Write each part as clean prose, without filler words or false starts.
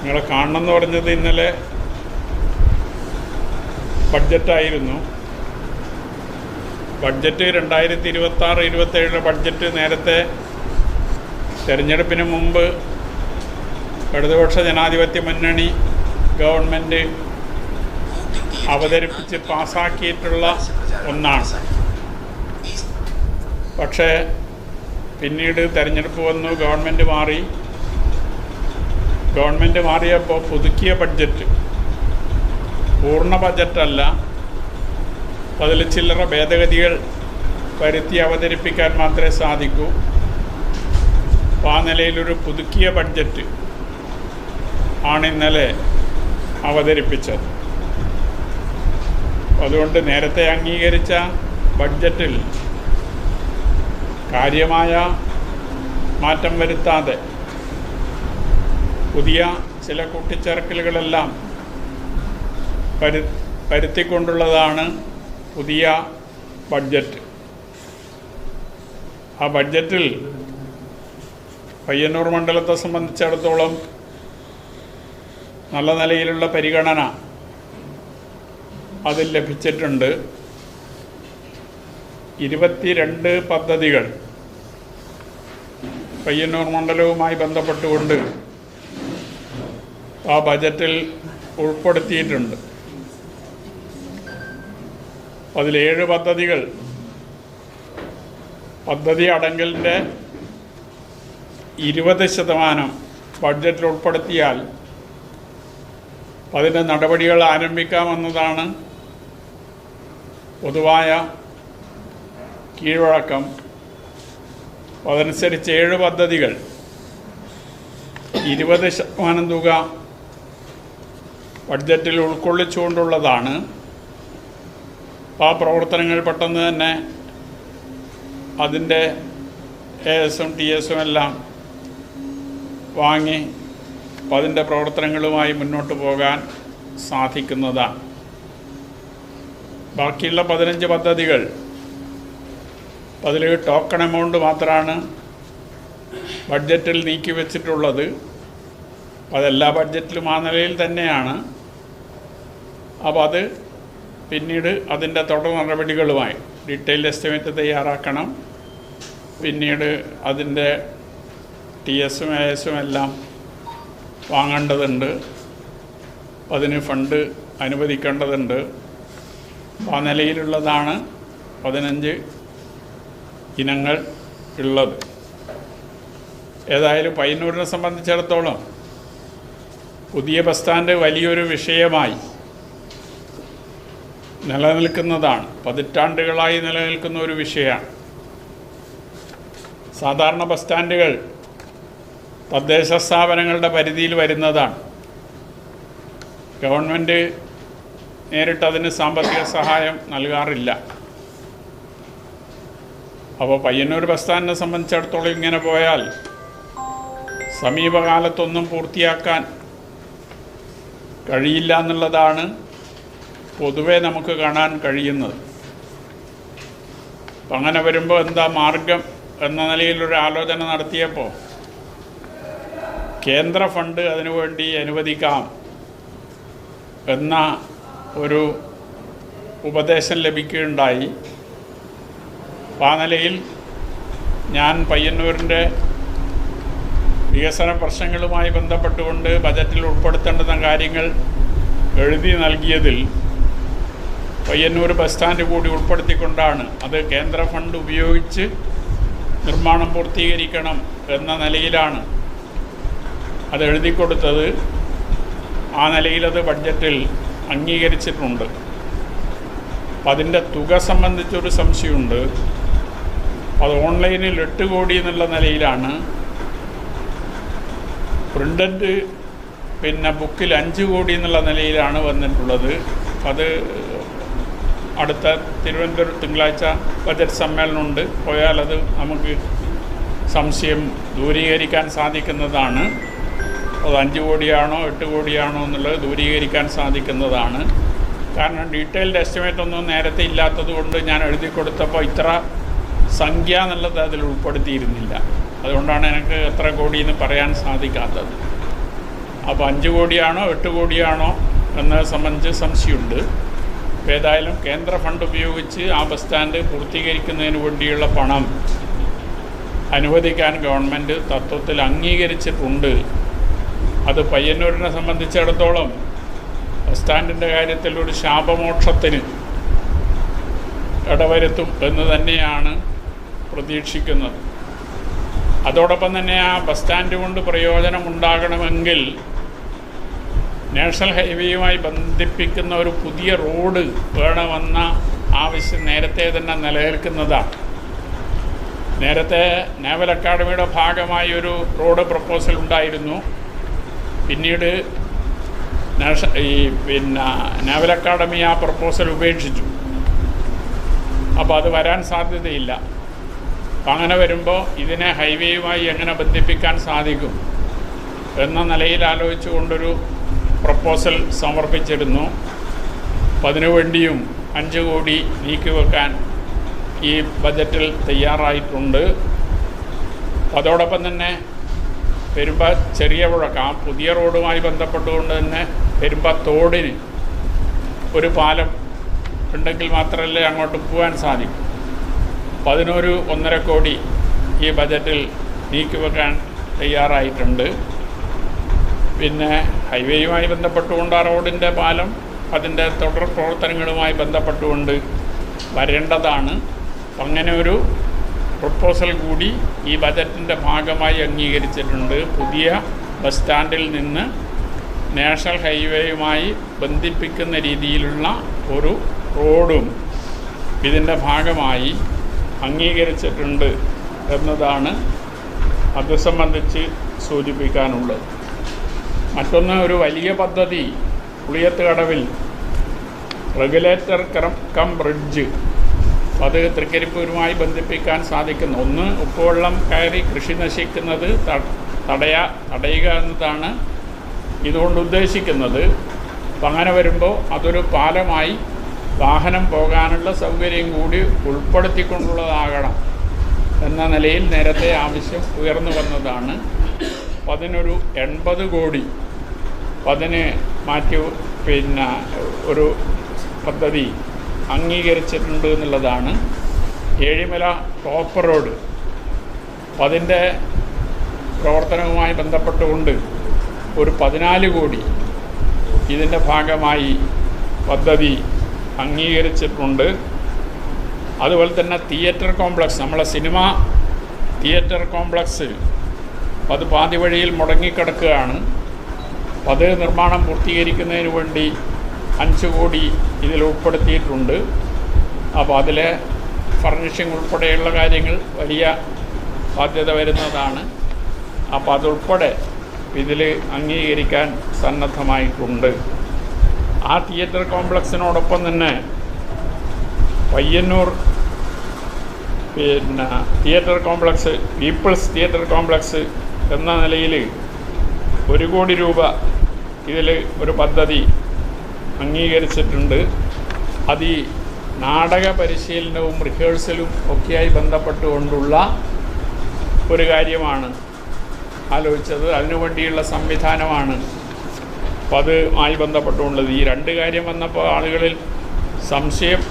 നിങ്ങളെ കാണണമെന്ന് പറഞ്ഞത് ഇന്നലെ ബഡ്ജറ്റായിരുന്നു. ബഡ്ജറ്റ് 2026-27 ബഡ്ജറ്റ് നേരത്തെ തെരഞ്ഞെടുപ്പിന് മുമ്പ് ഇടതുപക്ഷ ജനാധിപത്യ മുന്നണി ഗവൺമെൻറ് അവതരിപ്പിച്ച് പാസ്സാക്കിയിട്ടുള്ള ഒന്നാണ്. പക്ഷേ പിന്നീട് തെരഞ്ഞെടുപ്പ് വന്നു, ഗവൺമെൻറ് മാറിയപ്പോൾ പുതുക്കിയ ബഡ്ജറ്റ് പൂർണ്ണ ബഡ്ജറ്റല്ല, അതിൽ ചില്ലറ ഭേദഗതികൾ വരുത്തി അവതരിപ്പിക്കാൻ മാത്രമേ സാധിക്കൂ. അപ്പോൾ ആ നിലയിലൊരു പുതുക്കിയ ബഡ്ജറ്റ് ആണ് ഇന്നലെ അവതരിപ്പിച്ചത്. അതുകൊണ്ട് നേരത്തെ അംഗീകരിച്ച ബഡ്ജറ്റിൽ കാര്യമായ മാറ്റം വരുത്താതെ പുതിയ ചില കൂട്ടിച്ചേർക്കലുകളെല്ലാം വരുത്തിക്കൊണ്ടുള്ളതാണ് പുതിയ ബഡ്ജറ്റ്. ആ ബഡ്ജറ്റിൽ പയ്യന്നൂർ മണ്ഡലത്തെ സംബന്ധിച്ചിടത്തോളം നല്ല നിലയിലുള്ള പരിഗണന അതിൽ ലഭിച്ചിട്ടുണ്ട്. 22 പദ്ധതികൾ പയ്യന്നൂർ മണ്ഡലവുമായി ബന്ധപ്പെട്ടുകൊണ്ട് ആ ബജറ്റിൽ ഉൾപ്പെടുത്തിയിട്ടുണ്ട്. അതിൽ 7 പദ്ധതികൾ പദ്ധതി അടങ്കലിൻ്റെ 20% ബഡ്ജറ്റിൽ ഉൾപ്പെടുത്തിയാൽ അതിൻ്റെ നടപടികൾ ആരംഭിക്കാമെന്നതാണ് പൊതുവായ കീഴ്വഴക്കം. അതനുസരിച്ച് 7 പദ്ധതികൾ 20% തുക ബഡ്ജറ്റിൽ ഉൾക്കൊള്ളിച്ചുകൊണ്ടുള്ളതാണ്. ആ പ്രവർത്തനങ്ങൾ പെട്ടെന്ന് തന്നെ അതിൻ്റെ ASും TSും എല്ലാം വാങ്ങി അതിൻ്റെ പ്രവർത്തനങ്ങളുമായി മുന്നോട്ട് പോകാൻ സാധിക്കുന്നതാണ്. ബാക്കിയുള്ള 15 പദ്ധതികൾ അതിൽ ടോക്കൺ എമൗണ്ട് മാത്രമാണ് ബഡ്ജറ്റിൽ നീക്കി വച്ചിട്ടുള്ളത്. അതെല്ലാ ബഡ്ജറ്റിലും ആ നിലയിൽ തന്നെയാണ്. അപ്പോൾ അത് പിന്നീട് അതിൻ്റെ തുടർ നടപടികളുമായി ഡീറ്റെയിൽഡ് എസ്റ്റിമേറ്റ് തയ്യാറാക്കണം. പിന്നീട് അതിൻ്റെ TSും ASും എല്ലാം വാങ്ങേണ്ടതുണ്ട്. അതിന് ഫണ്ട് അനുവദിക്കേണ്ടതുണ്ട്. ആ നിലയിലുള്ളതാണ് 15 ഇനങ്ങൾ ഉള്ളത്. ഏതായാലും പയ്യന്നൂരിനെ സംബന്ധിച്ചിടത്തോളം പുതിയ ബസ് സ്റ്റാൻഡ് വലിയൊരു വിഷയമായി നിലനിൽക്കുന്നതാണ്. പതിറ്റാണ്ടുകളായി നിലനിൽക്കുന്ന ഒരു വിഷയമാണ്. സാധാരണ ബസ് സ്റ്റാൻഡുകൾ തദ്ദേശ സ്ഥാപനങ്ങളുടെ പരിധിയിൽ വരുന്നതാണ്. ഗവൺമെൻറ് നേരിട്ടതിന് സാമ്പത്തിക സഹായം നൽകാറില്ല. അപ്പോൾ പയ്യന്നൂർ ബസ് സ്റ്റാൻഡിനെ സംബന്ധിച്ചിടത്തോളം ഇങ്ങനെ പോയാൽ സമീപകാലത്തൊന്നും പൂർത്തിയാക്കാൻ കഴിയില്ല എന്നുള്ളതാണ് പൊതുവെ നമുക്ക് കാണാൻ കഴിയുന്നത്. അപ്പം അങ്ങനെ വരുമ്പോൾ എന്താ മാർഗം എന്ന നിലയിലൊരു ആലോചന നടത്തിയപ്പോൾ കേന്ദ്ര ഫണ്ട് അതിനുവേണ്ടി അനുവദിക്കാം എന്ന ഒരു ഉപദേശം ലഭിക്കുകയുണ്ടായി. ആ നിലയിൽ ഞാൻ പയ്യന്നൂരിൻ്റെ വികസന പ്രശ്നങ്ങളുമായി ബന്ധപ്പെട്ടുകൊണ്ട് ബജറ്റിൽ ഉൾപ്പെടുത്തേണ്ടുന്ന കാര്യങ്ങൾ എഴുതി നൽകിയതിൽ പയ്യന്നൂർ ബസ് സ്റ്റാൻഡ് കൂടി ഉൾപ്പെടുത്തിക്കൊണ്ടാണ് അത് കേന്ദ്ര ഫണ്ട് ഉപയോഗിച്ച് നിർമ്മാണം പൂർത്തീകരിക്കണം എന്ന നിലയിലാണ് അത് എഴുതി കൊടുത്തത്. ആ നിലയിലത് ബഡ്ജറ്റിൽ അംഗീകരിച്ചിട്ടുണ്ട്. അപ്പം അതിൻ്റെ തുക സംബന്ധിച്ചൊരു സംശയമുണ്ട്. അത് ഓൺലൈനിൽ 8 കോടി എന്നുള്ള നിലയിലാണ്. പ്രിൻ്റഡ് ബുക്കിൽ 5 കോടി എന്നുള്ള നിലയിലാണ് വന്നിട്ടുള്ളത്. അത് അടുത്ത തിരുവനന്തപുരം തിങ്കളാഴ്ച ബജറ്റ് സമ്മേളനമുണ്ട്. പോയാൽ അത് നമുക്ക് സംശയം ദൂരീകരിക്കാൻ സാധിക്കുന്നതാണ്. അത് 5 കോടിയാണോ 8 കോടിയാണോ എന്നുള്ളത് ദൂരീകരിക്കാൻ സാധിക്കുന്നതാണ്. കാരണം ഡീറ്റെയിൽഡ് എസ്റ്റിമേറ്റ് ഒന്നും നേരത്തെ ഇല്ലാത്തത് കൊണ്ട് ഞാൻ എഴുതി കൊടുത്തപ്പോൾ ഇത്ര സംഖ്യ എന്നുള്ളത് അതിൽ ഉൾപ്പെടുത്തിയിരുന്നില്ല. അതുകൊണ്ടാണ് എനിക്ക് എത്ര കോടി എന്ന് പറയാൻ സാധിക്കാത്തത്. അപ്പോൾ 5 കോടിയാണോ 8 കോടിയാണോ എന്നത് സംബന്ധിച്ച് സംശയമുണ്ട്. ഏതായാലും കേന്ദ്ര ഫണ്ട് ഉപയോഗിച്ച് ആ ബസ് സ്റ്റാൻഡ് പൂർത്തീകരിക്കുന്നതിന് വേണ്ടിയുള്ള പണം അനുവദിക്കാൻ ഗവൺമെൻറ് തത്വത്തിൽ അംഗീകരിച്ചിട്ടുണ്ട്. അത് പയ്യന്നൂരിനെ സംബന്ധിച്ചിടത്തോളം ബസ് സ്റ്റാൻഡിൻ്റെ കാര്യത്തിൽ ഒരു ശാപമോക്ഷത്തിന് ഇടവരുത്തും എന്ന് തന്നെയാണ് പ്രതീക്ഷിക്കുന്നത്. അതോടൊപ്പം തന്നെ ആ ബസ് സ്റ്റാൻഡ് കൊണ്ട് പ്രയോജനമുണ്ടാകണമെങ്കിൽ നാഷണൽ ഹൈവേയുമായി ബന്ധിപ്പിക്കുന്ന ഒരു പുതിയ റോഡ് വേണമെന്ന ആവശ്യം നേരത്തെ തന്നെ നിലനിൽക്കുന്നതാണ്. നേരത്തെ നേവൽ അക്കാഡമിയുടെ ഭാഗമായി ഒരു റോഡ് പ്രപ്പോസൽ ഉണ്ടായിരുന്നു. പിന്നീട് നേവൽ അക്കാഡമി ആ പ്രപ്പോസൽ ഉപേക്ഷിച്ചു. അപ്പോൾ അത് വരാൻ സാധ്യതയില്ല. അപ്പം അങ്ങനെ വരുമ്പോൾ ഇതിനെ ഹൈവേയുമായി എങ്ങനെ ബന്ധിപ്പിക്കാൻ സാധിക്കും എന്ന നിലയിൽ ആലോചിച്ചുകൊണ്ടൊരു പ്രപ്പോസൽ സമർപ്പിച്ചിരുന്നു. അപ്പം അതിനുവേണ്ടിയും 5 കോടി നീക്കിവെക്കാൻ ഈ ബജറ്റിൽ തയ്യാറായിട്ടുണ്ട്. അതോടൊപ്പം തന്നെ പെരുമ്പ ചെറിയ പുഴക്ക് ആ പുതിയ റോഡുമായി ബന്ധപ്പെട്ടുകൊണ്ട് തന്നെ പെരുമ്പ തോടിന് ഒരു പാലം ഉണ്ടെങ്കിൽ മാത്രമല്ലേ അങ്ങോട്ട് പോകാൻ സാധിക്കും. അപ്പോൾ അതിനൊരു 1.5 കോടി ഈ ബജറ്റിൽ നീക്കിവെക്കാൻ തയ്യാറായിട്ടുണ്ട്. പിന്നെ ഹൈവേയുമായി ബന്ധപ്പെട്ടുകൊണ്ട് ആ റോഡിൻ്റെ പാലം അതിൻ്റെ തുടർ പ്രവർത്തനങ്ങളുമായി ബന്ധപ്പെട്ടുകൊണ്ട് വരേണ്ടതാണ്. അങ്ങനെ ഒരു പ്രപ്പോസൽ കൂടി ഈ ബജറ്റിൻ്റെ ഭാഗമായി അംഗീകരിച്ചിട്ടുണ്ട്. പുതിയ ബസ് സ്റ്റാൻഡിൽ നിന്ന് നാഷണൽ ഹൈവേയുമായി ബന്ധിപ്പിക്കുന്ന രീതിയിലുള്ള ഒരു റോഡും ഇതിൻ്റെ ഭാഗമായി അംഗീകരിച്ചിട്ടുണ്ട് എന്നതാണ് അത് സംബന്ധിച്ച് സൂചിപ്പിക്കാനുള്ളത്. മറ്റൊന്ന്, ഒരു വലിയ പദ്ധതി പുളിയത്ത് കടവിൽ റെഗുലേറ്റർ കം ബ്രിഡ്ജ്, അത് തൃക്കരിപ്പൂരുമായി ബന്ധിപ്പിക്കാൻ സാധിക്കുന്ന ഒന്ന്, ഉപ്പുവെള്ളം കയറി കൃഷി നശിക്കുന്നത് തടയുക എന്നതാണ് ഇതുകൊണ്ട് ഉദ്ദേശിക്കുന്നത്. അപ്പം അങ്ങനെ വരുമ്പോൾ അതൊരു പാലമായി വാഹനം പോകാനുള്ള സൗകര്യം കൂടി ഉൾപ്പെടുത്തിക്കൊണ്ടുള്ളതാകണം എന്ന നിലയിൽ നേരത്തെ ആവശ്യം ഉയർന്നു വന്നതാണ്. അപ്പം അതിനൊരു 80 കോടി അതിന് മാറ്റി ഒരു പദ്ധതി അംഗീകരിച്ചിട്ടുണ്ട് എന്നുള്ളതാണ്. ഏഴിമല ടോപ്പ് റോഡ് അതിൻ്റെ പ്രവർത്തനവുമായി ബന്ധപ്പെട്ടുകൊണ്ട് ഒരു 14 കോടി ഇതിൻ്റെ ഭാഗമായി പദ്ധതി അംഗീകരിച്ചിട്ടുണ്ട്. അതുപോലെ തന്നെ തിയേറ്റർ കോംപ്ലക്സ്, നമ്മളെ സിനിമ തിയേറ്റർ കോംപ്ലക്സ് അത് പാതി വഴിയിൽ മുടങ്ങിക്കിടക്കുകയാണ്. അത് നിർമ്മാണം പൂർത്തീകരിക്കുന്നതിന് വേണ്ടി 5 കോടി ഇതിൽ ഉൾപ്പെടുത്തിയിട്ടുണ്ട്. അപ്പോൾ അതിലെ ഫർണിഷിംഗ് ഉൾപ്പെടെയുള്ള കാര്യങ്ങൾ വലിയ ബാധ്യത വരുന്നതാണ്. അപ്പോൾ അതുൾപ്പെടെ ഇതിൽ അംഗീകരിക്കാൻ സന്നദ്ധമായിട്ടുണ്ട്. ആ തിയേറ്റർ കോംപ്ലക്സിനോടൊപ്പം തന്നെ Payyannur theatre complex, people's theatre complex എന്ന നിലയിൽ 1 കോടി രൂപ ഇതിൽ ഒരു പദ്ധതി അംഗീകരിച്ചിട്ടുണ്ട്. അത് ഈ നാടക പരിശീലനവും റിഹേഴ്സലും ഒക്കെയായി ബന്ധപ്പെട്ടുകൊണ്ടുള്ള ഒരു കാര്യമാണ് ആലോചിച്ചത്. അതിനുവേണ്ടിയുള്ള സംവിധാനമാണ് അപ്പോൾ അതുമായി ബന്ധപ്പെട്ടുള്ളത്. ഈ 2 കാര്യം വന്നപ്പോൾ ആളുകളിൽ സംശയം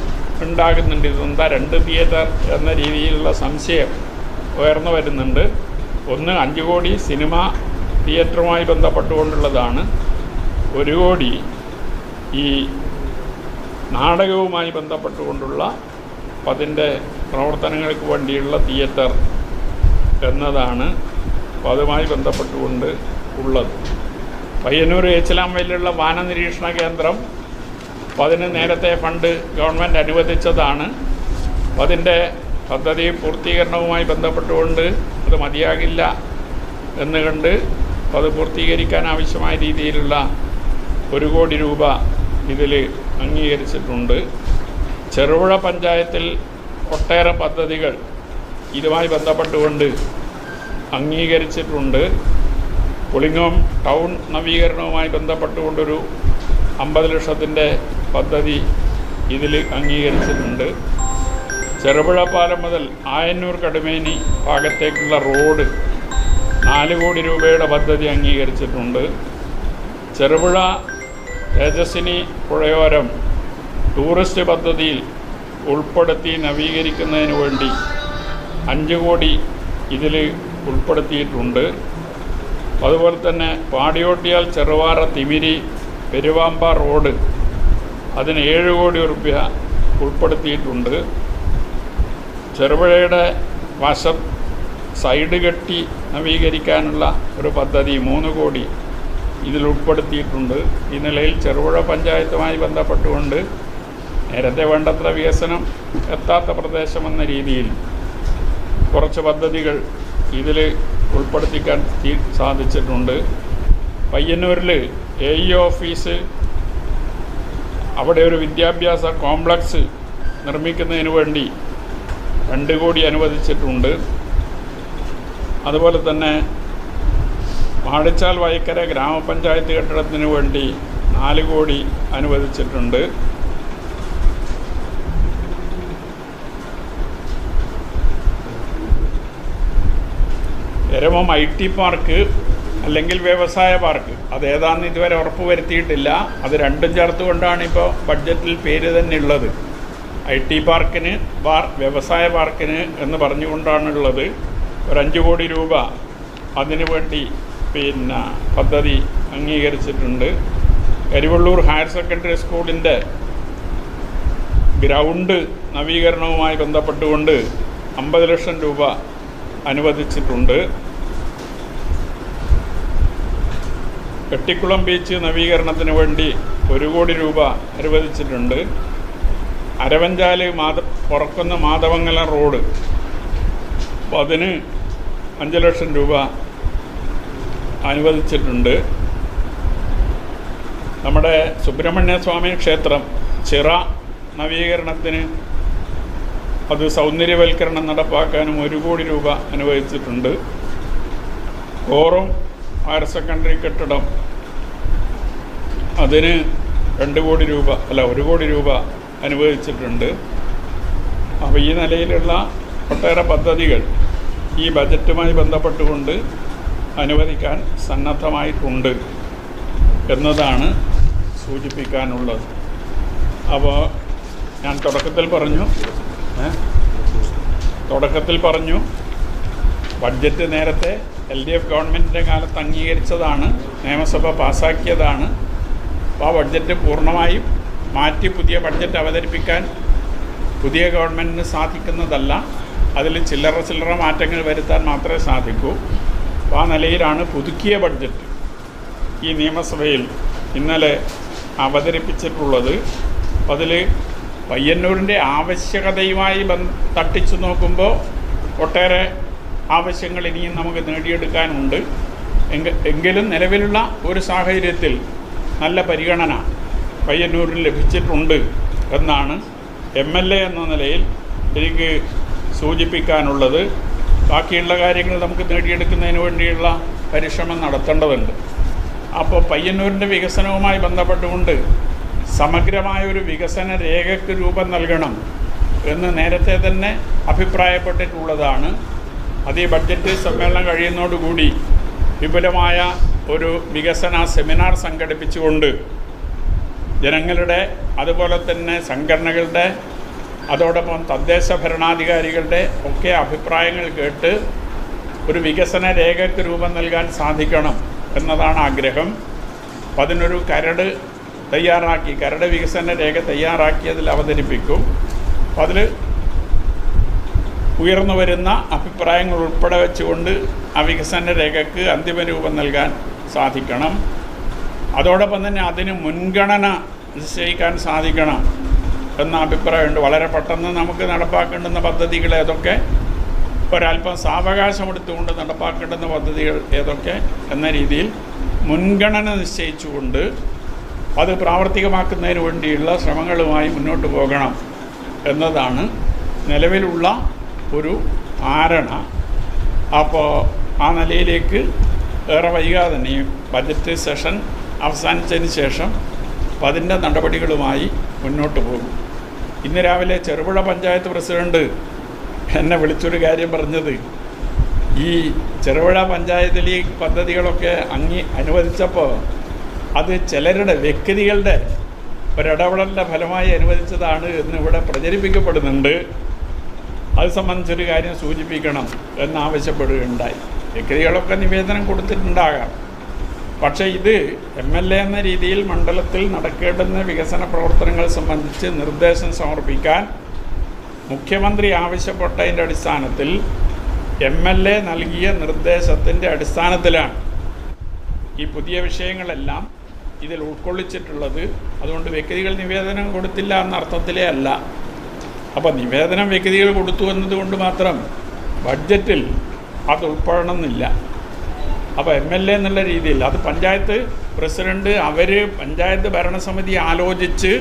ഉണ്ടാകുന്നുണ്ട്. ഇതെന്താ 2 തിയേറ്റർ എന്ന രീതിയിലുള്ള സംശയം ഉയർന്നു വരുന്നുണ്ട്. ഒന്ന് 5 കോടി സിനിമ തിയേറ്ററുമായി ബന്ധപ്പെട്ടുകൊണ്ടുള്ളതാണ്. 1 കോടി ഈ നാടകവുമായി ബന്ധപ്പെട്ടുകൊണ്ടുള്ള അതിൻ്റെ പ്രവർത്തനങ്ങൾക്ക് വേണ്ടിയുള്ള തിയേറ്റർ എന്നതാണ് അപ്പോൾ അതുമായി ബന്ധപ്പെട്ടുകൊണ്ട് ഉള്ളത്. പയ്യന്നൂർ ഏച്ചിലാമ്പയിലുള്ള വാനനിരീക്ഷണ കേന്ദ്രം അപ്പോൾ അതിന് നേരത്തെ ഫണ്ട് ഗവൺമെൻറ് അനുവദിച്ചതാണ്. അപ്പോൾ അതിൻ്റെ പദ്ധതി പൂർത്തീകരണവുമായി ബന്ധപ്പെട്ടുകൊണ്ട് അത് മതിയാകില്ല എന്ന് കണ്ട് അത് പൂർത്തീകരിക്കാൻ ആവശ്യമായ രീതിയിലുള്ള 1 കോടി രൂപ ഇതിൽ അംഗീകരിച്ചിട്ടുണ്ട്. ചെറുപുഴ പഞ്ചായത്തിൽ ഒട്ടേറെ പദ്ധതികൾ ഇതുമായി ബന്ധപ്പെട്ടുകൊണ്ട് അംഗീകരിച്ചിട്ടുണ്ട്. പുളിങ്ങോം ടൗൺ നവീകരണവുമായി ബന്ധപ്പെട്ടുകൊണ്ടൊരു 50 ലക്ഷത്തിൻ്റെ പദ്ധതി ഇതിൽ അംഗീകരിച്ചിട്ടുണ്ട്. ചെറുപുഴ പാലം മുതൽ ആയന്നൂർ കടുമേനി ഭാഗത്തേക്കുള്ള റോഡ് 4 കോടി രൂപയുടെ പദ്ധതി അംഗീകരിച്ചിട്ടുണ്ട്. ചെറുപുഴ തേജസ്വിനി പുഴയോരം ടൂറിസ്റ്റ് പദ്ധതിയിൽ ഉൾപ്പെടുത്തി നവീകരിക്കുന്നതിന് വേണ്ടി 5 കോടി ഇതിൽ ഉൾപ്പെടുത്തിയിട്ടുണ്ട്. അതുപോലെ തന്നെ പാടിയോട്ടിയാൽ ചെറുവാറ തിമിരി പെരുവാമ്പ റോഡ് അതിന് 7 കോടി രൂപ ഉൾപ്പെടുത്തിയിട്ടുണ്ട്. ചെറുപുഴയുടെ വശം സൈഡ് കെട്ടി നവീകരിക്കാനുള്ള ഒരു പദ്ധതി 3 കോടി ഇതിൽ ഉൾപ്പെടുത്തിയിട്ടുണ്ട്. ഈ നിലയിൽ ചെറുപുഴ പഞ്ചായത്തുമായി ബന്ധപ്പെട്ടുകൊണ്ട് നേരത്തെ വേണ്ടത്ര വികസനം എത്താത്ത പ്രദേശമെന്ന രീതിയിൽ കുറച്ച് പദ്ധതികൾ ഇതിൽ ഉൾപ്പെടുത്തിക്കാൻ സാധിച്ചിട്ടുണ്ട്. പയ്യന്നൂരിൽ AE ഓഫീസ് അവിടെ ഒരു വിദ്യാഭ്യാസ കോംപ്ലക്സ് നിർമ്മിക്കുന്നതിന് വേണ്ടി 2 കോടി അനുവദിച്ചിട്ടുണ്ട്. അതുപോലെ തന്നെ മാടിച്ചാൽ വൈക്കര ഗ്രാമപഞ്ചായത്ത് കെട്ടിടത്തിന് വേണ്ടി 4 കോടി അനുവദിച്ചിട്ടുണ്ട്. എരമം IT പാർക്ക് അല്ലെങ്കിൽ വ്യവസായ പാർക്ക് അതേതാണെന്ന് ഇതുവരെ ഉറപ്പ് വരുത്തിയിട്ടില്ല. അത് രണ്ടും ചേർത്തുകൊണ്ടാണ് ഇപ്പോൾ ബഡ്ജറ്റിൽ പേര് തന്നെ ഉള്ളത്. IT പാർക്കിന് വ്യവസായ പാർക്കിന് എന്ന് പറഞ്ഞുകൊണ്ടാണുള്ളത്. ഒരു 5 കോടി രൂപ അതിനു വേണ്ടി പദ്ധതി അംഗീകരിച്ചിട്ടുണ്ട്. കരിവള്ളൂർ ഹയർ സെക്കൻഡറി സ്കൂളിൻ്റെ ഗ്രൗണ്ട് നവീകരണവുമായി ബന്ധപ്പെട്ടുകൊണ്ട് 50 ലക്ഷം രൂപ അനുവദിച്ചിട്ടുണ്ട്. വെട്ടിക്കുളം ബീച്ച് നവീകരണത്തിന് വേണ്ടി 1 കോടി രൂപ അനുവദിച്ചിട്ടുണ്ട്. അരവഞ്ചാല് പുറക്കുന്ന മാധവങ്ങലം റോഡ് അപ്പോൾ അതിന് 5 ലക്ഷം രൂപ അനുവദിച്ചിട്ടുണ്ട്. നമ്മുടെ സുബ്രഹ്മണ്യ സ്വാമി ക്ഷേത്രം ചിറ നവീകരണത്തിന് അത് സൗന്ദര്യവൽക്കരണം നടപ്പാക്കാനും 1 കോടി രൂപ അനുവദിച്ചിട്ടുണ്ട്. കോറും ഹയർ സെക്കൻഡറി കെട്ടിടം അതിന് 1 കോടി രൂപ അനുവദിച്ചിട്ടുണ്ട്. അപ്പോൾ ഈ നിലയിലുള്ള ഒട്ടേറെ പദ്ധതികൾ ഈ ബജറ്റുമായി ബന്ധപ്പെട്ടുകൊണ്ട് അനുവദിക്കാൻ സന്നദ്ധമായിട്ടുണ്ട് എന്നതാണ് സൂചിപ്പിക്കാനുള്ളത്. അപ്പോൾ ഞാൻ തുടക്കത്തിൽ പറഞ്ഞു ബഡ്ജറ്റ് നേരത്തെ LDF ഗവൺമെൻറ്റിൻ്റെ കാലത്ത് അംഗീകരിച്ചതാണ്, നിയമസഭ പാസ്സാക്കിയതാണ്. അപ്പോൾ ആ ബഡ്ജറ്റ് പൂർണ്ണമായും മാറ്റി പുതിയ ബഡ്ജറ്റ് അവതരിപ്പിക്കാൻ പുതിയ ഗവൺമെൻറ്റിന് സാധിക്കുന്നതല്ല. അതിൽ ചില്ലറ മാറ്റങ്ങൾ വരുത്താൻ മാത്രമേ സാധിക്കൂ. അപ്പോൾ ആ നിലയിലാണ് പുതുക്കിയ ബഡ്ജറ്റ് ഈ നിയമസഭയിൽ ഇന്നലെ അവതരിപ്പിച്ചിട്ടുള്ളത്. അതിൽ പയ്യന്നൂരിൻ്റെ ആവശ്യകതയുമായി തട്ടിച്ചു നോക്കുമ്പോൾ ഒട്ടേറെ ആവശ്യങ്ങൾ ഇനിയും നമുക്ക് നേടിയെടുക്കാനുണ്ട്. എങ്കിലും നിലവിലുള്ള ഒരു സാഹചര്യത്തിൽ നല്ല പരിഗണന പയ്യന്നൂരിൽ ലഭിച്ചിട്ടുണ്ട് എന്നാണ് MLA എന്ന നിലയിൽ എനിക്ക് സൂചിപ്പിക്കാനുള്ളത്. ബാക്കിയുള്ള കാര്യങ്ങൾ നമുക്ക് നേടിയെടുക്കുന്നതിന് വേണ്ടിയുള്ള പരിശ്രമം നടത്തേണ്ടതുണ്ട്. അപ്പോൾ പയ്യന്നൂരിൻ്റെ വികസനവുമായി ബന്ധപ്പെട്ടുകൊണ്ട് സമഗ്രമായൊരു വികസന രേഖയ്ക്ക് രൂപം നൽകണം എന്ന് നേരത്തെ തന്നെ അഭിപ്രായപ്പെട്ടിട്ടുള്ളതാണ്. അത് ഈ ബഡ്ജറ്റ് സമ്മേളനം കഴിയുന്നതോടുകൂടി വിപുലമായ ഒരു വികസന സെമിനാർ സംഘടിപ്പിച്ചുകൊണ്ട് ജനങ്ങളുടെ അതുപോലെ തന്നെ സംഘടനകളുടെ അതോടൊപ്പം തദ്ദേശ ഭരണാധികാരികളുടെ ഒക്കെ അഭിപ്രായങ്ങൾ കേട്ട് ഒരു വികസന രേഖയ്ക്ക് രൂപം നൽകാൻ സാധിക്കണം എന്നതാണ് ആഗ്രഹം. അപ്പം അതിനൊരു കരട് വികസന രേഖ തയ്യാറാക്കി അതിൽ അവതരിപ്പിക്കും. അപ്പം അതിൽ ഉയർന്നു വരുന്ന അഭിപ്രായങ്ങൾ ഉൾപ്പെടെ വെച്ചുകൊണ്ട് ആ വികസന രേഖയ്ക്ക് അന്തിമ രൂപം നൽകാൻ സാധിക്കണം. അതോടൊപ്പം തന്നെ അതിന് മുൻഗണന നിശ്ചയിക്കാൻ സാധിക്കണം എന്ന അഭിപ്രായമുണ്ട്. വളരെ പെട്ടെന്ന് നമുക്ക് നടപ്പാക്കേണ്ടുന്ന പദ്ധതികൾ ഏതൊക്കെ, ഒരല്പം സാവകാശമെടുത്തുകൊണ്ട് നടപ്പാക്കേണ്ടുന്ന പദ്ധതികൾ ഏതൊക്കെ എന്ന രീതിയിൽ മുൻഗണന നിശ്ചയിച്ചുകൊണ്ട് അത് പ്രാവർത്തികമാക്കുന്നതിന് വേണ്ടിയുള്ള ശ്രമങ്ങളുമായി മുന്നോട്ട് പോകണം എന്നതാണ് നിലവിലുള്ള ഒരു ധാരണ. അപ്പോൾ ആ നിലയിലേക്ക് ഏറെ വൈകാതെ തന്നെ ഈ ബജറ്റ് സെഷൻ അവസാനിച്ചതിന് ശേഷം അപ്പോൾ അതിൻ്റെ നടപടികളുമായി മുന്നോട്ട് പോകും. ഇന്ന് രാവിലെ ചെറുപുഴ പഞ്ചായത്ത് പ്രസിഡൻറ്റ് എന്നെ വിളിച്ചൊരു കാര്യം പറഞ്ഞത്, ഈ ചെറുപുഴ പഞ്ചായത്തിൽ ഈ പദ്ധതികളൊക്കെ അനുവദിച്ചപ്പോൾ അത് ചിലരുടെ വ്യക്തികളുടെ ഒരിടപെടലിൻ്റെ ഫലമായി അനുവദിച്ചതാണ് എന്ന് ഇവിടെ പ്രചരിപ്പിക്കപ്പെടുന്നുണ്ട്. അത് സംബന്ധിച്ചൊരു കാര്യം സൂചിപ്പിക്കണം എന്നാവശ്യപ്പെടുകയുണ്ടായി. വ്യക്തികളൊക്കെ നിവേദനം കൊടുത്തിട്ടുണ്ടാകാം. പക്ഷേ ഇത് MLA എന്ന രീതിയിൽ മണ്ഡലത്തിൽ നടക്കേണ്ടുന്ന വികസന പ്രവർത്തനങ്ങൾ സംബന്ധിച്ച് നിർദ്ദേശം സമർപ്പിക്കാൻ മുഖ്യമന്ത്രി ആവശ്യപ്പെട്ടതിൻ്റെ അടിസ്ഥാനത്തിൽ MLA നൽകിയ നിർദ്ദേശത്തിൻ്റെ അടിസ്ഥാനത്തിലാണ് ഈ പുതിയ വിഷയങ്ങളെല്ലാം ഇതിൽ ഉൾക്കൊള്ളിച്ചിട്ടുള്ളത്. അതുകൊണ്ട് വ്യക്തികൾ നിവേദനം കൊടുത്തില്ല എന്ന അർത്ഥത്തിലേ അല്ല. അപ്പോൾ നിവേദനം വ്യക്തികൾ കൊടുത്തു എന്നതുകൊണ്ട് മാത്രം ബഡ്ജറ്റിൽ അത് ഉൾപ്പെടണമെന്നില്ല. അപ്പോൾ MLA എന്നുള്ള രീതിയിൽ അത് പഞ്ചായത്ത് പ്രസിഡന്റ് പഞ്ചായത്ത് ഭരണസമിതി ആലോചിച്ച്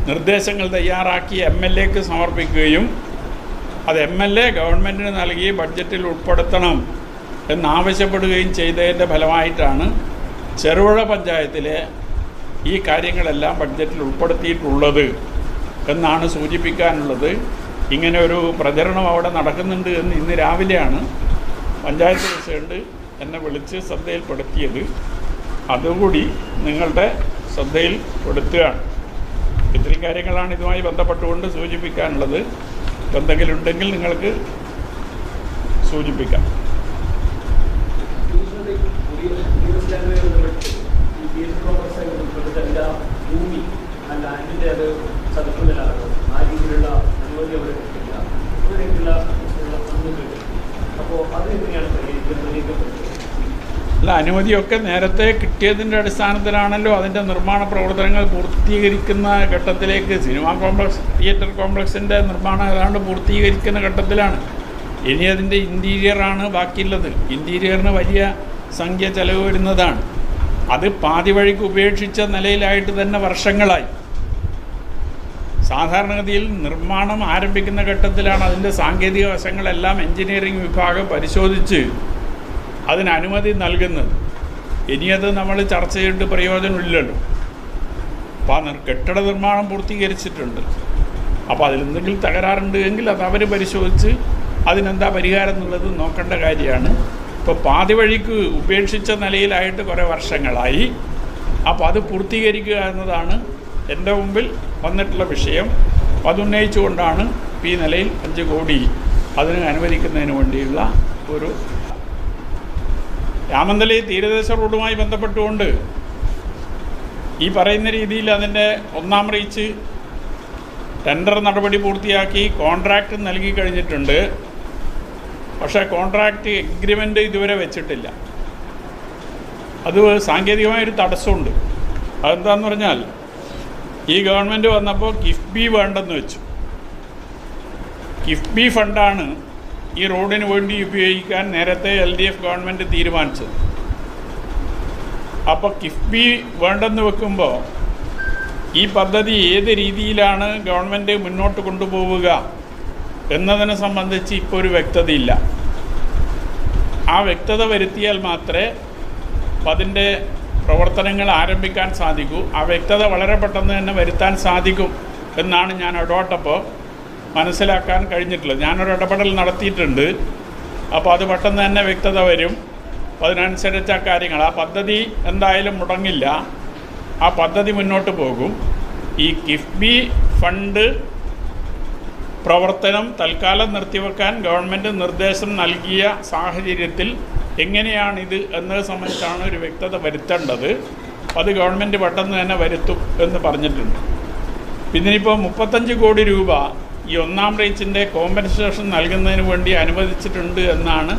നിർദ്ദേശങ്ങൾ തയ്യാറാക്കി MLAക്ക് സമർപ്പിക്കുകയും അത് MLA ഗവൺമെൻറ്റിന് നൽകി ബഡ്ജറ്റിൽ ഉൾപ്പെടുത്തണം എന്നാവശ്യപ്പെടുകയും ചെയ്തതിൻ്റെ ഫലമായിട്ടാണ് ചെറുപുഴ പഞ്ചായത്തിലെ ഈ കാര്യങ്ങളെല്ലാം ബഡ്ജറ്റിൽ ഉൾപ്പെടുത്തിയിട്ടുള്ളത് എന്നാണ് സൂചിപ്പിക്കാനുള്ളത്. ഇങ്ങനെ ഒരു പ്രചരണം അവിടെ നടക്കുന്നുണ്ട് എന്ന് ഇന്ന് രാവിലെയാണ് പഞ്ചായത്ത് പ്രസിഡന്റ് എന്നെ വിളിച്ച് ശ്രദ്ധയിൽപ്പെടുത്തിയത്. അതുകൂടി നിങ്ങളുടെ ശ്രദ്ധയിൽപ്പെടുത്തുകയാണ്. ഇത്രയും കാര്യങ്ങളാണ് ഇതുമായി ബന്ധപ്പെട്ടുകൊണ്ട് സൂചിപ്പിക്കാനുള്ളത്. എന്തെങ്കിലും ഉണ്ടെങ്കിൽ നിങ്ങൾക്ക് സൂചിപ്പിക്കാം. അല്ല, അനുമതിയൊക്കെ നേരത്തെ കിട്ടിയതിൻ്റെ അടിസ്ഥാനത്തിലാണല്ലോ അതിൻ്റെ നിർമ്മാണ പ്രവർത്തനങ്ങൾ പൂർത്തീകരിക്കുന്ന ഘട്ടത്തിലേക്ക്. സിനിമാ കോംപ്ലക്സ്, തിയേറ്റർ കോംപ്ലക്സിൻ്റെ നിർമ്മാണം ഏതാണ്ട് പൂർത്തീകരിക്കുന്ന ഘട്ടത്തിലാണ്. ഇനി അതിൻ്റെ ഇൻറ്റീരിയറാണ് ബാക്കിയുള്ളത്. ഇൻറ്റീരിയറിന് വലിയ സംഖ്യ ചെലവ് വരുന്നതാണ്. അത് പാതി വഴിക്ക് ഉപേക്ഷിച്ച നിലയിലായിട്ട് തന്നെ വർഷങ്ങളായി. സാധാരണഗതിയിൽ നിർമ്മാണം ആരംഭിക്കുന്ന ഘട്ടത്തിലാണ് അതിൻ്റെ സാങ്കേതിക വശങ്ങളെല്ലാം എൻജിനീയറിംഗ് വിഭാഗം പരിശോധിച്ച് അതിന് അനുമതി നൽകുന്നത്. ഇനിയത് നമ്മൾ ചർച്ച ചെയ്തിട്ട് പ്രയോജനമില്ലല്ലോ. അപ്പോൾ കെട്ടിട നിർമ്മാണം പൂർത്തീകരിച്ചിട്ടുണ്ട്. അപ്പോൾ അതിലെന്തെങ്കിലും തകരാറുണ്ട് എങ്കിൽ അത് അവർ പരിശോധിച്ച് അതിനെന്താ പരിഹാരം എന്നുള്ളത് നോക്കേണ്ട കാര്യമാണ്. ഇപ്പോൾ പാതി വഴിക്ക് ഉപേക്ഷിച്ച നിലയിലായിട്ട് കുറേ വർഷങ്ങളായി. അപ്പോൾ അത് പൂർത്തീകരിക്കുക എന്നതാണ് എൻ്റെ മുമ്പിൽ വന്നിട്ടുള്ള വിഷയം. അതുന്നയിച്ചുകൊണ്ടാണ് ഈ നിലയിൽ 5 കോടി അതിന് അനുവദിക്കുന്നതിന് വേണ്ടിയുള്ള ഒരു രാമന്തളി തീരദേശ റോഡുമായി ബന്ധപ്പെട്ടുകൊണ്ട് ഈ പറയുന്ന രീതിയിൽ അതിൻ്റെ 1ാം റീച്ച് ടെൻഡർ നടപടി പൂർത്തിയാക്കി കോൺട്രാക്റ്റ് നൽകി കഴിഞ്ഞിട്ടുണ്ട്. പക്ഷേ കോൺട്രാക്റ്റ് എഗ്രിമെൻ്റ് ഇതുവരെ വെച്ചിട്ടില്ല. അത് സാങ്കേതികമായൊരു തടസ്സമുണ്ട്. അതെന്താണെന്ന് പറഞ്ഞാൽ ഈ ഗവൺമെൻറ് വന്നപ്പോൾ കിഫ്ബി വേണ്ടെന്ന് വെച്ചു. കിഫ്ബി ഫണ്ടാണ് ഈ റോഡിന് വേണ്ടി ഉപയോഗിക്കാൻ നേരത്തെ LDF ഗവൺമെൻറ് തീരുമാനിച്ചത്. അപ്പോൾ കിഫ്ബി വേണ്ടെന്ന് വെക്കുമ്പോൾ ഈ പദ്ധതി ഏത് രീതിയിലാണ് ഗവൺമെൻറ് മുന്നോട്ട് കൊണ്ടുപോവുക എന്നതിനെ സംബന്ധിച്ച് ഇപ്പോൾ ഒരു വ്യക്തതയില്ല. ആ വ്യക്തത വരുത്തിയാൽ മാത്രമേ അതിൻ്റെ പ്രവർത്തനങ്ങൾ ആരംഭിക്കാൻ സാധിക്കൂ. ആ വ്യക്തത വളരെ പെട്ടെന്ന് തന്നെ വരുത്താൻ സാധിക്കും എന്നാണ് ഞാൻ ഇടപെട്ടപ്പോൾ മനസ്സിലാക്കാൻ കഴിഞ്ഞിട്ടുള്ളത്. ഞാനൊരു ഇടപെടൽ നടത്തിയിട്ടുണ്ട്. അപ്പോൾ അത് പെട്ടെന്ന് തന്നെ വ്യക്തത വരും. അതിനനുസരിച്ച് ആ കാര്യങ്ങൾ, ആ പദ്ധതി എന്തായാലും മുടങ്ങില്ല. ആ പദ്ധതി മുന്നോട്ട് പോകും. ഈ കിഫ്ബി ഫണ്ട് പ്രവർത്തനം തൽക്കാലം നിർത്തിവെക്കാൻ ഗവൺമെൻറ് നിർദ്ദേശം നൽകിയ സാഹചര്യത്തിൽ എങ്ങനെയാണിത് എന്നത് സംബന്ധിച്ചാണ് ഒരു വ്യക്തത വരുത്തേണ്ടത്. അത് ഗവൺമെൻറ് പെട്ടെന്ന് തന്നെ വരുത്തും എന്ന് പറഞ്ഞിട്ടുണ്ട്. പിന്നെ ഇപ്പോൾ 35 കോടി രൂപ ഈ 1ാം റീച്ചിൻ്റെ കോമ്പൻസേഷൻ നൽകുന്നതിന് വേണ്ടി അനുവദിച്ചിട്ടുണ്ട് എന്നാണ്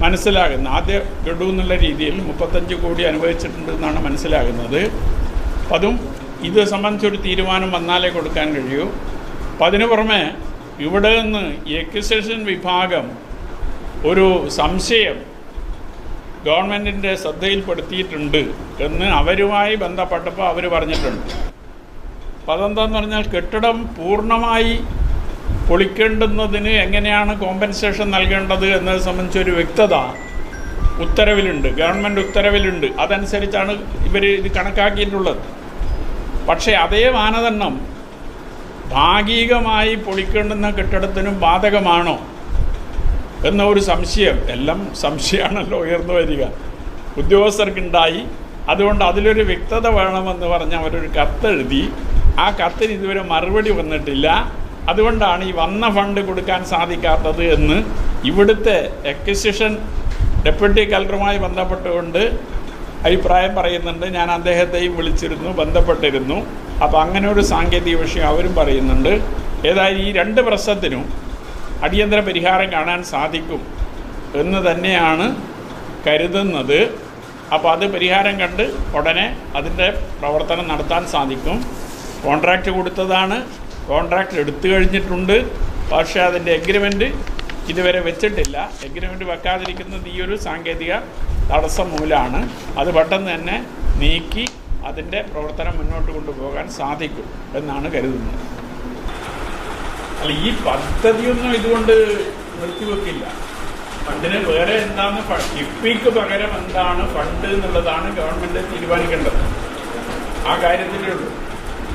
മനസ്സിലാകുന്നത്. ആദ്യ ഗഡു എന്നുള്ള രീതിയിൽ 35 കോടി അനുവദിച്ചിട്ടുണ്ട് എന്നാണ് മനസ്സിലാകുന്നത്. അതും ഇത് സംബന്ധിച്ചൊരു തീരുമാനം വന്നാലേ കൊടുക്കാൻ കഴിയൂ. അപ്പം അതിന് പുറമെ ഇവിടെ നിന്ന് ഈ എക്വിസിഷൻ വിഭാഗം ഒരു സംശയം ഗവൺമെൻറ്റിൻ്റെ ശ്രദ്ധയിൽപ്പെടുത്തിയിട്ടുണ്ട് എന്ന് അവരുമായി ബന്ധപ്പെട്ടപ്പോൾ അവർ പറഞ്ഞിട്ടുണ്ട്. അപ്പം അതെന്താന്ന് പറഞ്ഞാൽ കെട്ടിടം പൂർണ്ണമായി പൊളിക്കേണ്ടുന്നതിന് എങ്ങനെയാണ് കോമ്പൻസേഷൻ നൽകേണ്ടത് എന്നത് സംബന്ധിച്ചൊരു വ്യക്തത ഉത്തരവിലുണ്ട്, ഗവൺമെൻറ് ഉത്തരവിലുണ്ട്. അതനുസരിച്ചാണ് ഇവർ ഇത് കണക്കാക്കിയിട്ടുള്ളത്. പക്ഷേ അതേ മാനദണ്ഡം ഭാഗികമായി പൊളിക്കേണ്ടുന്ന കെട്ടിടത്തിനും ബാധകമാണോ എന്ന ഒരു സംശയം, എല്ലാം സംശയമാണല്ലോ ഉയർന്നു വരിക, ഉദ്യോഗസ്ഥർക്കുണ്ടായി. അതുകൊണ്ട് അതിലൊരു വ്യക്തത വേണമെന്ന് പറഞ്ഞ് അവരൊരു കത്തെഴുതി. ആ കത്തിന് ഇതുവരെ മറുപടി വന്നിട്ടില്ല. അതുകൊണ്ടാണ് ഈ വന്ന ഫണ്ട് കൊടുക്കാൻ സാധിക്കാത്തത് എന്ന് ഇവിടുത്തെ എക്വിസിഷൻ ഡെപ്യൂട്ടി കളക്ടറുമായി ബന്ധപ്പെട്ടുകൊണ്ട് അഭിപ്രായം പറയുന്നുണ്ട്. ഞാൻ അദ്ദേഹത്തെയും വിളിച്ചിരുന്നു, ബന്ധപ്പെട്ടിരുന്നു. അപ്പോൾ അങ്ങനെ ഒരു സാങ്കേതിക വിഷയം അവരും പറയുന്നുണ്ട്. ഏതായാലും ഈ രണ്ട് പ്രശ്നത്തിനും അടിയന്തര പരിഹാരം കാണാൻ സാധിക്കും എന്ന് തന്നെയാണ് കരുതുന്നത്. അപ്പോൾ അത് പരിഹാരം കണ്ട് ഉടനെ അതിൻ്റെ പ്രവർത്തനം നടത്താൻ സാധിക്കും. കോൺട്രാക്റ്റ് കൊടുത്തതാണ്, കോൺട്രാക്റ്റ് എടുത്തു കഴിഞ്ഞിട്ടുണ്ട്. പക്ഷേ അതിൻ്റെ എഗ്രിമെൻറ്റ് ഇതുവരെ വെച്ചിട്ടില്ല. എഗ്രിമെൻറ്റ് വെക്കാതിരിക്കുന്നത് ഈ ഒരു സാങ്കേതിക തടസ്സം മൂലമാണ്. അത് പെട്ടെന്ന് തന്നെ നീക്കി അതിൻ്റെ പ്രവർത്തനം മുന്നോട്ട് കൊണ്ടുപോകാൻ സാധിക്കും എന്നാണ് കരുതുന്നത്. അല്ല, ഈ പദ്ധതിയൊന്നും ഇതുകൊണ്ട് നിർത്തിവെക്കില്ല. ഫണ്ടിന് വേറെ എന്താണ്, കിഫ്ബിക്ക് പകരം എന്താണ് ഫണ്ട് എന്നുള്ളതാണ് ഗവൺമെൻറ് തീരുമാനിക്കേണ്ടത്. ആ കാര്യത്തിലേ ഉള്ളൂ.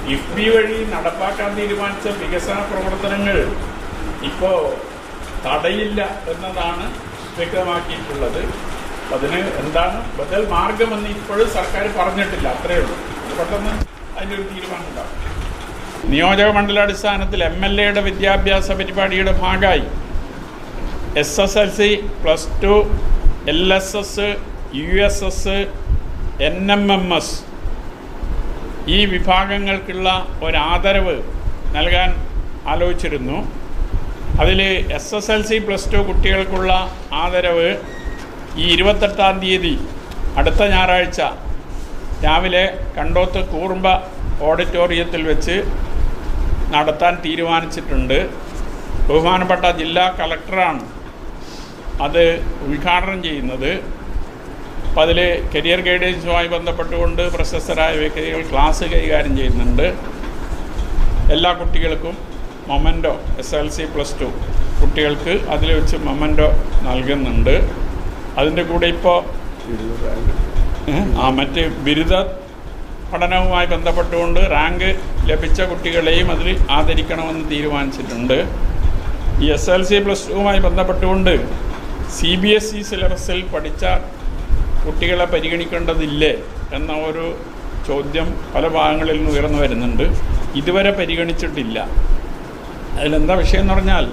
കിഫ്ബി വഴി നടപ്പാക്കാൻ തീരുമാനിച്ച വികസന പ്രവർത്തനങ്ങൾ ഇപ്പോൾ തടയില്ല എന്നതാണ് വ്യക്തമാക്കിയിട്ടുള്ളത്. അതിന് എന്താണ് ബദൽ മാർഗമെന്ന് ഇപ്പോഴും സർക്കാർ പറഞ്ഞിട്ടില്ല. അത്രയേ ഉള്ളൂ. പെട്ടെന്ന് അതിൻ്റെ ഒരു തീരുമാനം ഉണ്ടാകും. നിയോജക മണ്ഡലാടിസ്ഥാനത്തിൽ MLAയുടെ വിദ്യാഭ്യാസ പരിപാടിയുടെ ഭാഗമായി SSLC, +2, LSS, USS, NMMS ഈ വിഭാഗങ്ങൾക്കുള്ള ഒരാദരവ് നൽകാൻ ആലോചിച്ചിരുന്നു. അതിൽ SSLC, +2 കുട്ടികൾക്കുള്ള ആദരവ് ഈ 28-ാം തീയതി അടുത്ത ഞായറാഴ്ച രാവിലെ കണ്ടോത്ത് കൂർമ്പ ഓഡിറ്റോറിയത്തിൽ വെച്ച് നടത്താൻ തീരുമാനിച്ചിട്ടുണ്ട്. ബഹുമാനപ്പെട്ട ജില്ലാ കളക്ടറാണ് അത് ഉദ്ഘാടനം ചെയ്യുന്നത്. അപ്പോൾ അതിൽ കരിയർ ഗൈഡൻസുമായി ബന്ധപ്പെട്ടുകൊണ്ട് പ്രശസ്തരായ വ്യക്തികൾ ക്ലാസ് കൈകാര്യം ചെയ്യുന്നുണ്ട്. എല്ലാ കുട്ടികൾക്കും മൊമെൻറ്റോ, SSLC, +2 കുട്ടികൾക്ക് അതിൽ വെച്ച് മൊമെൻറ്റോ നൽകുന്നുണ്ട്. അതിൻ്റെ കൂടെ ഇപ്പോൾ മറ്റ് ബിരുദ പഠനവുമായി ബന്ധപ്പെട്ടുകൊണ്ട് റാങ്ക് ലഭിച്ച കുട്ടികളെയും അതിൽ ആദരിക്കണമെന്ന് തീരുമാനിച്ചിട്ടുണ്ട്. ഈ SSLC, +2മായി ബന്ധപ്പെട്ടുകൊണ്ട് CBSE സിലബസിൽ പഠിച്ച കുട്ടികളെ പരിഗണിക്കേണ്ടതില്ലേ എന്ന ഒരു ചോദ്യം പല ഭാഗങ്ങളിൽ നിന്ന് ഉയർന്നു വരുന്നുണ്ട്. ഇതുവരെ പരിഗണിച്ചിട്ടില്ല. അതിലെന്താ വിഷയം എന്ന് പറഞ്ഞാൽ,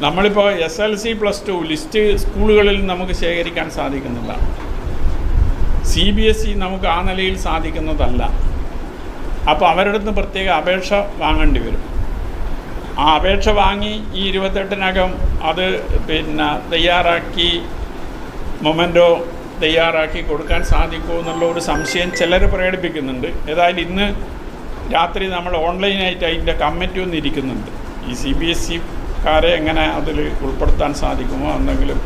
നമ്മളിപ്പോൾ SSLC, +2 ലിസ്റ്റ് സ്കൂളുകളിൽ നമുക്ക് ശേഖരിക്കാൻ സാധിക്കുന്നതാണ്. CBSE നമുക്ക് ആ നിലയിൽ സാധിക്കുന്നതല്ല. അപ്പോൾ അവരുടെ അടുത്ത് പ്രത്യേക അപേക്ഷ വാങ്ങേണ്ടി വരും. ആ അപേക്ഷ വാങ്ങി ഈ 28-നകം അത് തയ്യാറാക്കി മൊമെൻറ്റോ തയ്യാറാക്കി കൊടുക്കാൻ സാധിക്കുമോ എന്നുള്ള ഒരു സംശയം ചിലർ പ്രകടിപ്പിക്കുന്നുണ്ട്. ഏതായാലും ഇന്ന് രാത്രി നമ്മൾ ഓൺലൈനായിട്ട് അതിൻ്റെ കമ്മിറ്റി ഒന്നും ഇരിക്കുന്നുണ്ട്. ഈ CBSEക്കാരെ എങ്ങനെ അതിൽ ഉൾപ്പെടുത്താൻ സാധിക്കുമോ, എന്തെങ്കിലും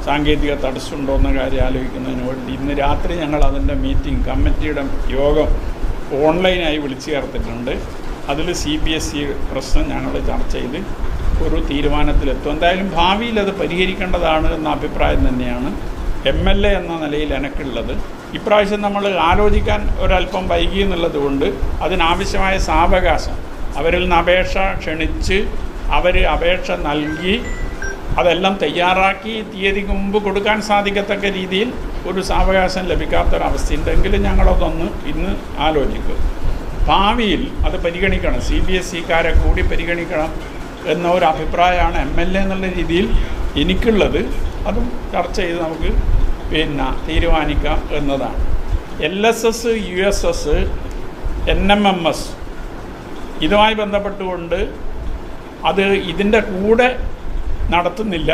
സാങ്കേതിക തടസ്സമുണ്ടോ എന്ന കാര്യം ആലോചിക്കുന്നതിന് വേണ്ടി ഇന്ന് രാത്രി ഞങ്ങൾ അതിൻ്റെ മീറ്റിംഗ് കമ്മിറ്റിയുടെ യോഗം ഓൺലൈനായി വിളിച്ചു ചേർത്തിട്ടുണ്ട്. അതിൽ CBSE പ്രശ്നം ഞങ്ങൾ ചർച്ച ചെയ്ത് ഒരു തീരുമാനത്തിലെത്തും. എന്തായാലും ഭാവിയിൽ അത് പരിഹരിക്കേണ്ടതാണ് എന്ന അഭിപ്രായം തന്നെയാണ് MLA എന്ന നിലയിൽ എനിക്കുള്ളത്. ഇപ്രാവശ്യം നമ്മൾ ആലോചിക്കാൻ ഒരല്പം വൈകി എന്നുള്ളത് കൊണ്ട് അതിനാവശ്യമായ സാവകാശം അവരിൽ നിന്ന് അപേക്ഷ ക്ഷണിച്ച് അവർ അപേക്ഷ നൽകി അതെല്ലാം തയ്യാറാക്കി തീയതിക്ക് മുമ്പ് കൊടുക്കാൻ സാധിക്കത്തക്ക രീതിയിൽ ഒരു സാവകാശം ലഭിക്കാത്തൊരവസ്ഥയുണ്ടെങ്കിലും ഞങ്ങളതൊന്ന് ഇന്ന് ആലോചിക്കും. ഭാവിയിൽ അത് പരിഗണിക്കണം, CBSEക്കാരെ കൂടി പരിഗണിക്കണം എന്ന ഒരു അഭിപ്രായമാണ് MLA എന്നുള്ള രീതിയിൽ എനിക്കുള്ളത്. അതും ചർച്ച ചെയ്ത് നമുക്ക് തീരുമാനിക്കാം എന്നതാണ്. LSS, USS, NMMS ഇതുമായി ബന്ധപ്പെട്ടുകൊണ്ട് അത് ഇതിൻ്റെ കൂടെ നടത്തുന്നില്ല.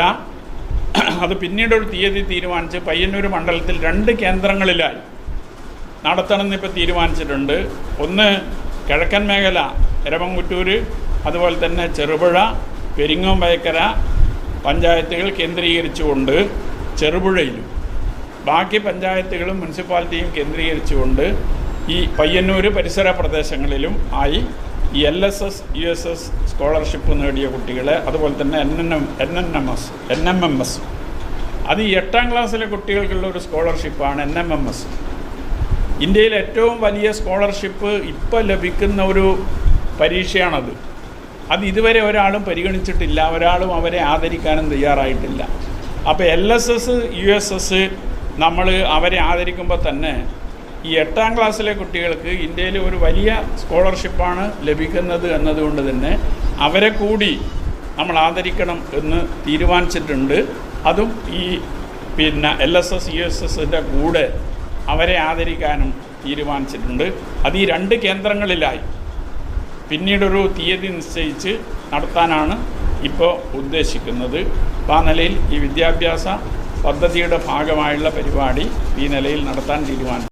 അത് പിന്നീടൊരു തീയതി തീരുമാനിച്ച് പയ്യന്നൂർ മണ്ഡലത്തിൽ 2 കേന്ദ്രങ്ങളിലായി നടത്തണമെന്ന് ഇപ്പോൾ തീരുമാനിച്ചിട്ടുണ്ട്. ഒന്ന് കിഴക്കൻ മേഖല എരമംകുറ്റൂർ, അതുപോലെ തന്നെ ചെറുപുഴ, പെരിങ്ങോം വയക്കര പഞ്ചായത്തുകൾ കേന്ദ്രീകരിച്ചുകൊണ്ട് ചെറുപുഴയിലും ബാക്കി പഞ്ചായത്തുകളും മുനിസിപ്പാലിറ്റിയും കേന്ദ്രീകരിച്ചുകൊണ്ട് ഈ പയ്യന്നൂർ പരിസര പ്രദേശങ്ങളിലും ആയി ഈ LSS, USS സ്കോളർഷിപ്പ് നേടിയ കുട്ടികളെ, അതുപോലെ തന്നെ NMMS അത് ഈ 8ാം ക്ലാസ്സിലെ കുട്ടികൾക്കുള്ള ഒരു സ്കോളർഷിപ്പാണ് NMMS. ഇന്ത്യയിൽ ഏറ്റവും വലിയ സ്കോളർഷിപ്പ് ഇപ്പോൾ ലഭിക്കുന്ന ഒരു പരീക്ഷയാണത്. അത് ഇതുവരെ ഒരാളും പരിഗണിച്ചിട്ടില്ല, ഒരാളും അവരെ ആദരിക്കാനും തയ്യാറായിട്ടില്ല. അപ്പോൾ LSS, USS നമ്മൾ അവരെ ആദരിക്കുമ്പോൾ തന്നെ ഈ 8ാം ക്ലാസ്സിലെ കുട്ടികൾക്ക് ഇന്ത്യയിൽ ഒരു വലിയ സ്കോളർഷിപ്പാണ് ലഭിക്കുന്നത് എന്നതുകൊണ്ട് തന്നെ അവരെ കൂടി നമ്മൾ ആദരിക്കണം എന്ന് തീരുമാനിച്ചിട്ടുണ്ട്. അതും ഈ LSS USSൻ്റെ കൂടെ അവരെ ആദരിക്കാനും തീരുമാനിച്ചിട്ടുണ്ട്. അത് ഈ 2 കേന്ദ്രങ്ങളിലായി പിന്നീടൊരു തീയതി നിശ്ചയിച്ച് നടത്താനാണ് ഇപ്പോൾ ഉദ്ദേശിക്കുന്നത്. അപ്പോൾ ആ നിലയിൽ ഈ വിദ്യാഭ്യാസ പദ്ധതിയുടെ ഭാഗമായുള്ള പരിപാടി ഈ നിലയിൽ നടത്താൻ തീരുമാനിച്ചു.